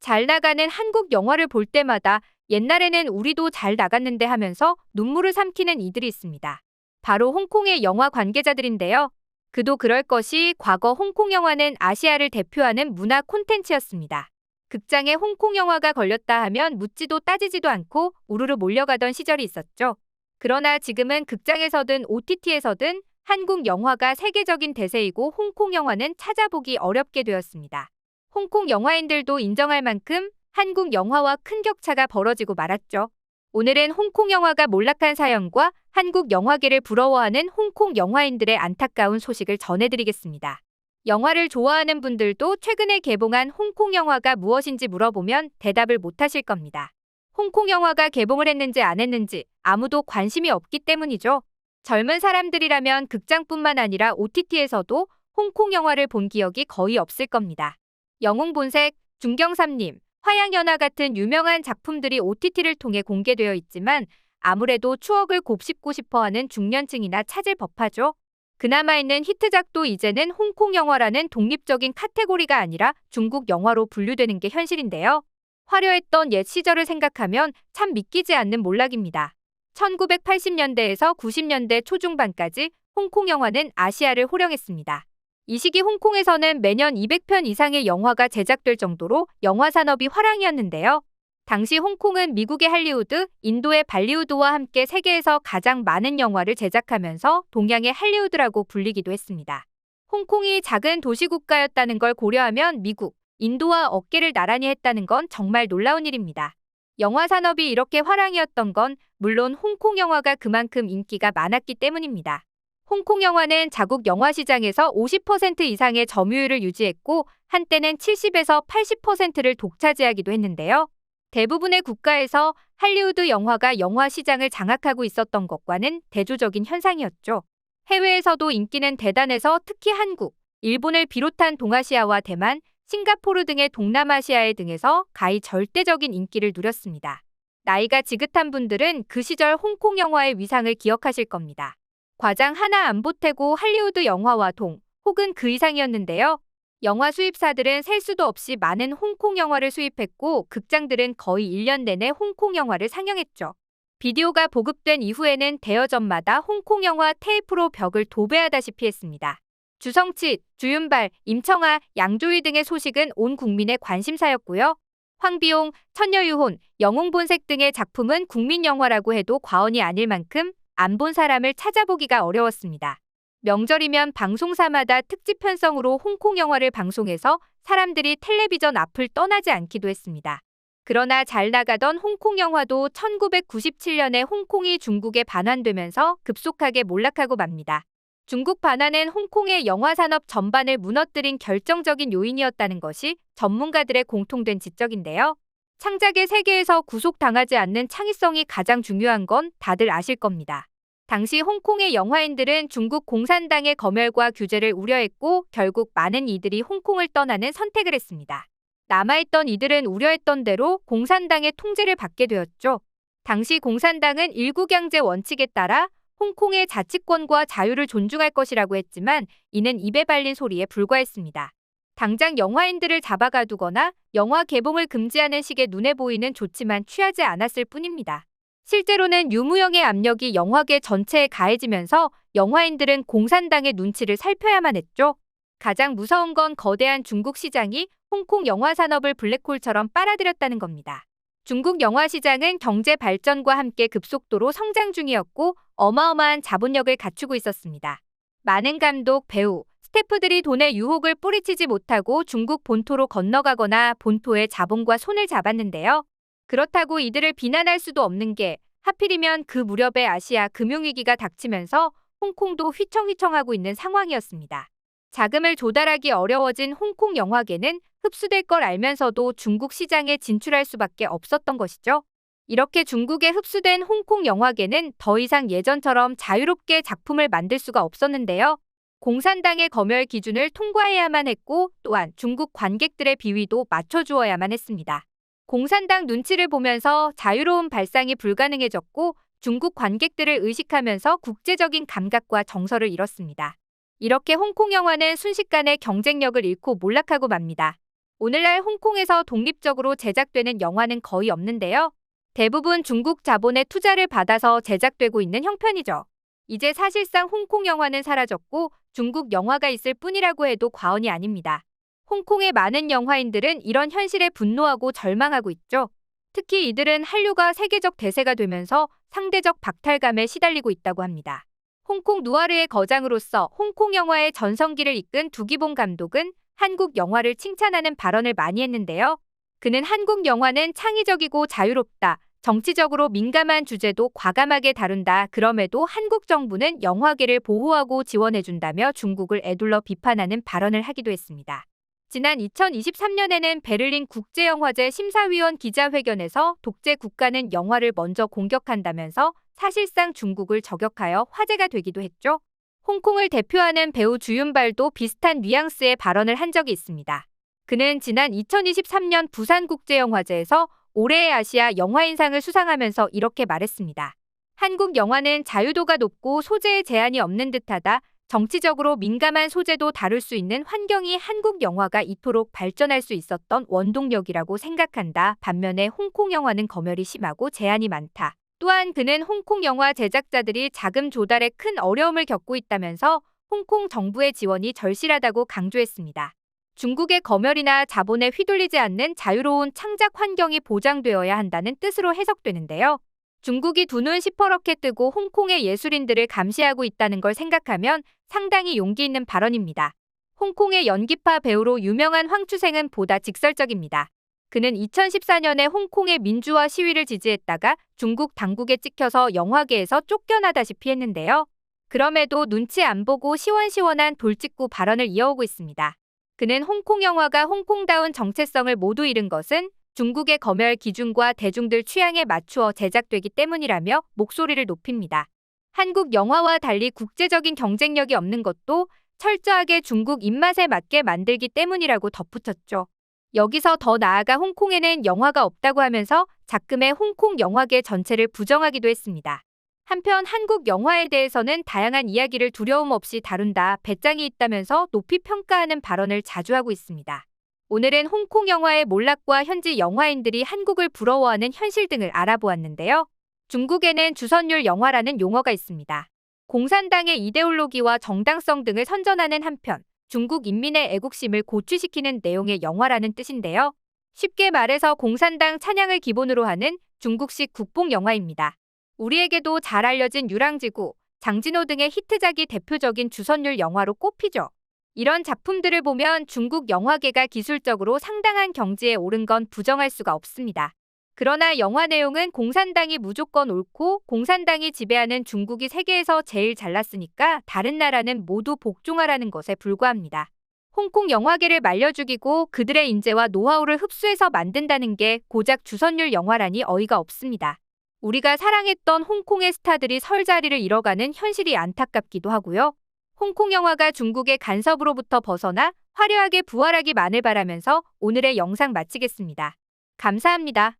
잘 나가는 한국 영화를 볼 때마다 옛날에는 우리도 잘 나갔는데 하면서 눈물을 삼키는 이들이 있습니다. 바로 홍콩의 영화 관계자들인데요. 그도 그럴 것이 과거 홍콩 영화는 아시아를 대표하는 문화 콘텐츠였습니다. 극장에 홍콩 영화가 걸렸다 하면 묻지도 따지지도 않고 우르르 몰려가던 시절이 있었죠. 그러나 지금은 극장에서든 OTT에서든 한국 영화가 세계적인 대세이고 홍콩 영화는 찾아보기 어렵게 되었습니다. 홍콩 영화인들도 인정할 만큼 한국 영화와 큰 격차가 벌어지고 말았죠. 오늘은 홍콩 영화가 몰락한 사연과 한국 영화계를 부러워하는 홍콩 영화인들의 안타까운 소식을 전해드리겠습니다. 영화를 좋아하는 분들도 최근에 개봉한 홍콩 영화가 무엇인지 물어보면 대답을 못하실 겁니다. 홍콩 영화가 개봉을 했는지 안 했는지 아무도 관심이 없기 때문이죠. 젊은 사람들이라면 극장뿐만 아니라 OTT에서도 홍콩 영화를 본 기억이 거의 없을 겁니다. 영웅본색, 중경삼님, 화양연화 같은 유명한 작품들이 OTT를 통해 공개되어 있지만 아무래도 추억을 곱씹고 싶어하는 중년층이나 찾을 법하죠. 그나마 있는 히트작도 이제는 홍콩 영화라는 독립적인 카테고리가 아니라 중국 영화로 분류되는 게 현실인데요. 화려했던 옛 시절을 생각하면 참 믿기지 않는 몰락입니다. 1980년대에서 90년대 초중반까지 홍콩 영화는 아시아를 호령했습니다. 이 시기 홍콩에서는 매년 200편 이상의 영화가 제작될 정도로 영화 산업이 화랑이었는데요. 당시 홍콩은 미국의 할리우드, 인도의 발리우드와 함께 세계에서 가장 많은 영화를 제작하면서 동양의 할리우드라고 불리기도 했습니다. 홍콩이 작은 도시 국가였다는 걸 고려하면 미국, 인도와 어깨를 나란히 했다는 건 정말 놀라운 일입니다. 영화 산업이 이렇게 화랑이었던 건 물론 홍콩 영화가 그만큼 인기가 많았기 때문입니다. 홍콩 영화는 자국 영화 시장에서 50% 이상의 점유율을 유지했고 한때는 70에서 80%를 독차지하기도 했는데요. 대부분의 국가에서 할리우드 영화가 영화 시장을 장악하고 있었던 것과는 대조적인 현상이었죠. 해외에서도 인기는 대단해서 특히 한국, 일본을 비롯한 동아시아와 대만, 싱가포르 등의 동남아시아의 등에서 가히 절대적인 인기를 누렸습니다. 나이가 지긋한 분들은 그 시절 홍콩 영화의 위상을 기억하실 겁니다. 과장 하나 안 보태고 할리우드 영화와 동, 혹은 그 이상이었는데요. 영화 수입사들은 셀 수도 없이 많은 홍콩 영화를 수입했고 극장들은 거의 1년 내내 홍콩 영화를 상영했죠. 비디오가 보급된 이후에는 대여점마다 홍콩 영화 테이프로 벽을 도배하다시피 했습니다. 주성치, 주윤발, 임청아, 양조위 등의 소식은 온 국민의 관심사였고요. 황비용, 천녀유혼, 영웅본색 등의 작품은 국민 영화라고 해도 과언이 아닐 만큼 안 본 사람을 찾아보기가 어려웠습니다. 명절이면 방송사마다 특집 편성으로 홍콩 영화를 방송해서 사람들이 텔레비전 앞을 떠나지 않기도 했습니다. 그러나 잘 나가던 홍콩 영화도 1997년에 홍콩이 중국에 반환되면서 급속하게 몰락하고 맙니다. 중국 반환은 홍콩의 영화 산업 전반을 무너뜨린 결정적인 요인이었다는 것이 전문가들의 공통된 지적인데요. 창작의 세계에서 구속당하지 않는 창의성이 가장 중요한 건 다들 아실 겁니다. 당시 홍콩의 영화인들은 중국 공산당의 검열과 규제를 우려했고 결국 많은 이들이 홍콩을 떠나는 선택을 했습니다. 남아있던 이들은 우려했던 대로 공산당의 통제를 받게 되었죠. 당시 공산당은 일국양제 원칙에 따라 홍콩의 자치권과 자유를 존중할 것이라고 했지만 이는 입에 발린 소리에 불과했습니다. 당장 영화인들을 잡아가두거나 영화 개봉을 금지하는 식의 눈에 보이는 조치만 취하지 않았을 뿐입니다. 실제로는 유무형의 압력이 영화계 전체에 가해지면서 영화인들은 공산당의 눈치를 살펴야만 했죠. 가장 무서운 건 거대한 중국 시장이 홍콩 영화 산업을 블랙홀처럼 빨아들였다는 겁니다. 중국 영화 시장은 경제 발전과 함께 급속도로 성장 중이었고 어마어마한 자본력을 갖추고 있었습니다. 많은 감독, 배우, 스태프들이 돈의 유혹을 뿌리치지 못하고 중국 본토로 건너가거나 본토의 자본과 손을 잡았는데요. 그렇다고 이들을 비난할 수도 없는 게 하필이면 그 무렵에 아시아 금융위기가 닥치면서 홍콩도 휘청휘청하고 있는 상황이었습니다. 자금을 조달하기 어려워진 홍콩 영화계는 흡수될 걸 알면서도 중국 시장에 진출할 수밖에 없었던 것이죠. 이렇게 중국에 흡수된 홍콩 영화계는 더 이상 예전처럼 자유롭게 작품을 만들 수가 없었는데요. 공산당의 검열 기준을 통과해야만 했고 또한 중국 관객들의 비위도 맞춰주어야만 했습니다. 공산당 눈치를 보면서 자유로운 발상이 불가능해졌고 중국 관객들을 의식하면서 국제적인 감각과 정서를 잃었습니다. 이렇게 홍콩 영화는 순식간에 경쟁력을 잃고 몰락하고 맙니다. 오늘날 홍콩에서 독립적으로 제작되는 영화는 거의 없는데요. 대부분 중국 자본의 투자를 받아서 제작되고 있는 형편이죠. 이제 사실상 홍콩 영화는 사라졌고 중국 영화가 있을 뿐이라고 해도 과언이 아닙니다. 홍콩의 많은 영화인들은 이런 현실에 분노하고 절망하고 있죠. 특히 이들은 한류가 세계적 대세가 되면서 상대적 박탈감에 시달리고 있다고 합니다. 홍콩 누아르의 거장으로서 홍콩 영화의 전성기를 이끈 두기봉 감독은 한국 영화를 칭찬하는 발언을 많이 했는데요. 그는 한국 영화는 창의적이고 자유롭다. 정치적으로 민감한 주제도 과감하게 다룬다. 그럼에도 한국 정부는 영화계를 보호하고 지원해준다며 중국을 에둘러 비판하는 발언을 하기도 했습니다. 지난 2023년에는 베를린 국제영화제 심사위원 기자회견에서 독재 국가는 영화를 먼저 공격한다면서 사실상 중국을 저격하여 화제가 되기도 했죠. 홍콩을 대표하는 배우 주윤발도 비슷한 뉘앙스의 발언을 한 적이 있습니다. 그는 지난 2023년 부산국제영화제에서 올해의 아시아 영화인상을 수상하면서 이렇게 말했습니다. 한국 영화는 자유도가 높고 소재에 제한이 없는 듯하다. 정치적으로 민감한 소재도 다룰 수 있는 환경이 한국 영화가 이토록 발전할 수 있었던 원동력이라고 생각한다. 반면에 홍콩 영화는 검열이 심하고 제한이 많다. 또한 그는 홍콩 영화 제작자들이 자금 조달에 큰 어려움을 겪고 있다면서 홍콩 정부의 지원이 절실하다고 강조했습니다. 중국의 검열이나 자본에 휘둘리지 않는 자유로운 창작 환경이 보장되어야 한다는 뜻으로 해석되는데요. 중국이 두 눈 시퍼렇게 뜨고 홍콩의 예술인들을 감시하고 있다는 걸 생각하면 상당히 용기 있는 발언입니다. 홍콩의 연기파 배우로 유명한 황추생은 보다 직설적입니다. 그는 2014년에 홍콩의 민주화 시위를 지지했다가 중국 당국에 찍혀서 영화계에서 쫓겨나다시피 했는데요. 그럼에도 눈치 안 보고 시원시원한 돌직구 발언을 이어오고 있습니다. 그는 홍콩 영화가 홍콩다운 정체성을 모두 잃은 것은 중국의 검열 기준과 대중들 취향에 맞추어 제작되기 때문이라며 목소리를 높입니다. 한국 영화와 달리 국제적인 경쟁력이 없는 것도 철저하게 중국 입맛에 맞게 만들기 때문이라고 덧붙였죠. 여기서 더 나아가 홍콩에는 영화가 없다고 하면서 작금의 홍콩 영화계 전체를 부정하기도 했습니다. 한편 한국 영화에 대해서는 다양한 이야기를 두려움 없이 다룬다, 배짱이 있다면서 높이 평가하는 발언을 자주 하고 있습니다. 오늘은 홍콩 영화의 몰락과 현지 영화인들이 한국을 부러워하는 현실 등을 알아보았는데요. 중국에는 주선율 영화라는 용어가 있습니다. 공산당의 이데올로기와 정당성 등을 선전하는 한편 중국 인민의 애국심을 고취시키는 내용의 영화라는 뜻인데요. 쉽게 말해서 공산당 찬양을 기본으로 하는 중국식 국뽕 영화입니다. 우리에게도 잘 알려진 유랑지구, 장진호 등의 히트작이 대표적인 주선율 영화로 꼽히죠. 이런 작품들을 보면 중국 영화계가 기술적으로 상당한 경지에 오른 건 부정할 수가 없습니다. 그러나 영화 내용은 공산당이 무조건 옳고 공산당이 지배하는 중국이 세계에서 제일 잘났으니까 다른 나라는 모두 복종하라는 것에 불과합니다. 홍콩 영화계를 말려 죽이고 그들의 인재와 노하우를 흡수해서 만든다는 게 고작 주선율 영화라니 어이가 없습니다. 우리가 사랑했던 홍콩의 스타들이 설 자리를 잃어가는 현실이 안타깝기도 하고요. 홍콩 영화가 중국의 간섭으로부터 벗어나 화려하게 부활하기만을 바라면서 오늘의 영상 마치겠습니다. 감사합니다.